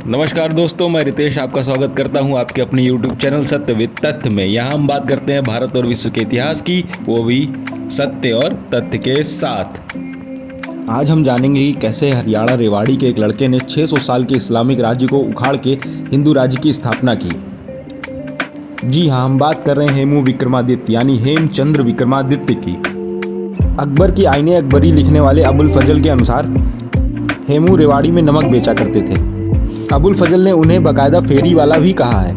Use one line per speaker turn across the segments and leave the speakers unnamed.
नमस्कार दोस्तों, मैं रितेश आपका स्वागत करता हूं आपके अपने YouTube चैनल सत्य विद तथ्य में। यहां हम बात करते हैं भारत और विश्व के इतिहास की, वो भी सत्य और तथ्य के साथ। आज हम जानेंगे कि कैसे हरियाणा रेवाड़ी के एक लड़के ने 600 साल के इस्लामिक राज्य को उखाड़ के हिंदू राज्य की स्थापना की। जी हाँ, हम बात कर रहे हैं हेमू विक्रमादित्य यानी हेमचंद्र विक्रमादित्य की। अकबर की आईने अकबरी लिखने वाले अबुल फजल के अनुसार हेमू रेवाड़ी में नमक बेचा करते थे। अबुल फजल ने उन्हें बाकायदा फेरी वाला भी कहा है।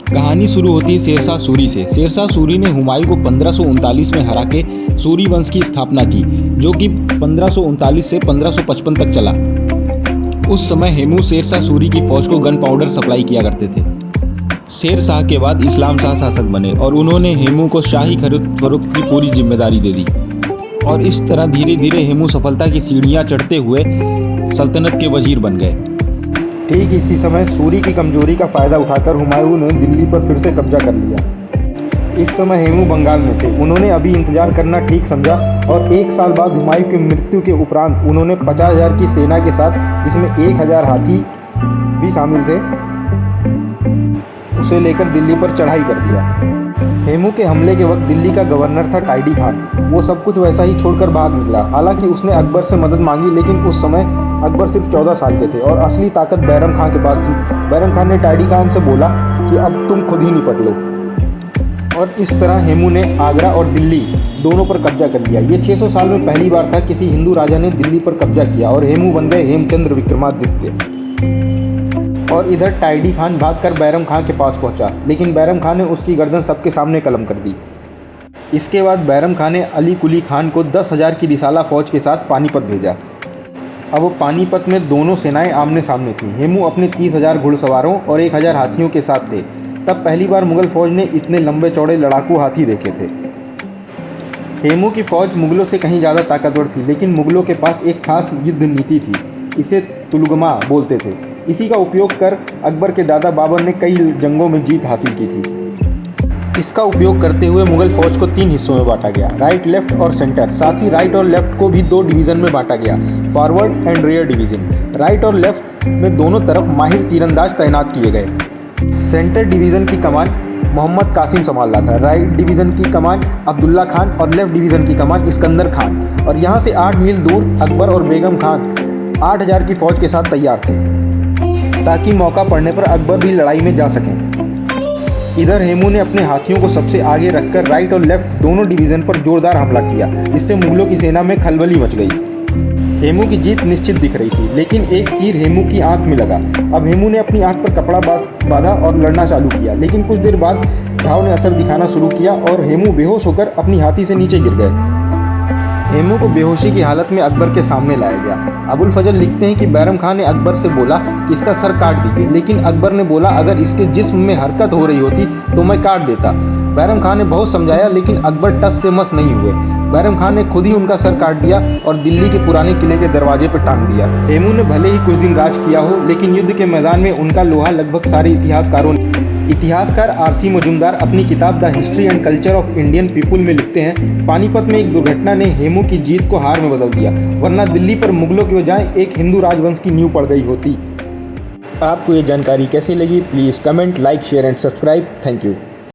कहानी शुरू होती है शेरशाह सूरी से। शेरशाह सूरी ने हुमायूं को 1539 में हरा के सूरी वंश की स्थापना की, जो कि 1539 से 1555 तक चला। उस समय हेमू शेरशाह सूरी की फौज को गन पाउडर सप्लाई किया करते थे। शेरशाह के बाद इस्लाम शाह शासक बने और उन्होंने हेमू को शाही खरीद फरोख्त की पूरी जिम्मेदारी दे दी। और इस तरह धीरे धीरे हेमू सफलता की सीढ़ियां चढ़ते हुए सल्तनत के वजीर बन गए।
ठीक इसी समय सूरी की कमजोरी का फायदा उठाकर हुमायूं ने दिल्ली पर फिर से कब्जा कर लिया। इस समय हेमू बंगाल में थे। उन्होंने अभी इंतजार करना ठीक समझा और 1 साल बाद हुमायूं की मृत्यु के उपरांत उन्होंने 50,000 की सेना के साथ, जिसमें 1,000 हाथी भी शामिल थे, उसे लेकर दिल्ली पर चढ़ाई कर दिया। हेमू के हमले के वक्त दिल्ली का गवर्नर था टाइडी खान। वो सब कुछ वैसा ही छोड़कर भाग निकला। हालांकि उसने अकबर से मदद मांगी, लेकिन उस समय अकबर सिर्फ 14 साल के थे और असली ताकत बैरम खान के पास थी। बैरम खान ने टाइडी खान से बोला कि अब तुम खुद ही निपट लो। और इस तरह हेमू ने आगरा और दिल्ली दोनों पर कब्जा कर लिया। ये 600 साल में पहली बार था किसी हिंदू राजा ने दिल्ली पर कब्जा किया और हेमू बन गए हेमचंद्र विक्रमादित्य। और इधर टाइडी खान भागकर बैरम खान के पास पहुंचा, लेकिन बैरम खान ने उसकी गर्दन सबके सामने कलम कर दी। इसके बाद बैरम खान ने अली कुली खान को 10,000 की रिसाला फौज के साथ पानीपत भेजा। अब पानीपत में दोनों सेनाएं आमने सामने थीं। हेमू अपने 30,000 घुड़सवारों और 1,000 हाथियों के साथ थे। तब पहली बार मुगल फौज ने इतने लंबे चौड़े लड़ाकू हाथी देखे थे। हेमू की फौज मुगलों से कहीं ज़्यादा ताकतवर थी, लेकिन मुगलों के पास एक खास युद्ध नीति थी। इसे तुलगमा बोलते थे। इसी का उपयोग कर अकबर के दादा बाबर ने कई जंगों में जीत हासिल की थी। इसका उपयोग करते हुए मुगल फौज को 3 हिस्सों में बांटा गया, राइट, लेफ्ट और सेंटर। साथ ही राइट और लेफ्ट को भी 2 डिवीज़न में बांटा गया, forward and rear division. Right और लेफ्ट में दोनों तरफ माहिर तीरंदाज तैनात किए गए। सेंटर डिवीज़न की कमान मोहम्मद कासिम संभाल रहा था, राइट डिवीज़न की कमान अब्दुल्ला खान और लेफ्ट डिवीज़न की कमान इस्कंदर खान। और यहाँ से 8 मील दूर अकबर और बेगम खान 8,000 की फौज के साथ तैयार थे, ताकि मौका पड़ने पर अकबर भी लड़ाई में जा सकें। इधर हेमू ने अपने हाथियों को सबसे आगे रखकर राइट और लेफ्ट दोनों डिवीज़न पर जोरदार हमला किया, जिससे मुगलों की सेना में खलबली मच गई। हेमू की जीत निश्चित दिख रही थी, लेकिन एक तीर हेमू की आंख में लगा। अब हेमू ने अपनी आंख पर कपड़ा बांधा और लड़ना चालू किया, लेकिन कुछ देर बाद घाव ने असर दिखाना शुरू किया और हेमू बेहोश होकर अपनी हाथी से नीचे गिर गए। हेमू को बेहोशी की हालत में अकबर के सामने लाया गया। अबुल फजल लिखते हैं कि बैरम खान ने अकबर से बोला कि इसका सर काट दीजिए, लेकिन अकबर ने बोला अगर इसके जिस्म में हरकत हो रही होती तो मैं काट देता। बैरम खान ने बहुत समझाया, लेकिन अकबर टस से मस नहीं हुए। बैरम खान ने खुद ही उनका सर काट दिया और दिल्ली के पुराने किले के दरवाजे पर टांग दिया। हेमू ने भले ही कुछ दिन राज किया हो, लेकिन युद्ध के मैदान में उनका लोहा लगभग सारे इतिहासकार आरसी मजुमदार अपनी किताब the history and culture of Indian people में लिखते हैं, पानीपत में एक दुर्घटना ने हेमू की जीत को हार में बदल दिया, वरना दिल्ली पर मुगलों की बजाय एक हिंदू राजवंश की नींव पड़ गई होती।
आपको ये जानकारी कैसी लगी? Please comment, like, share and subscribe. Thank you.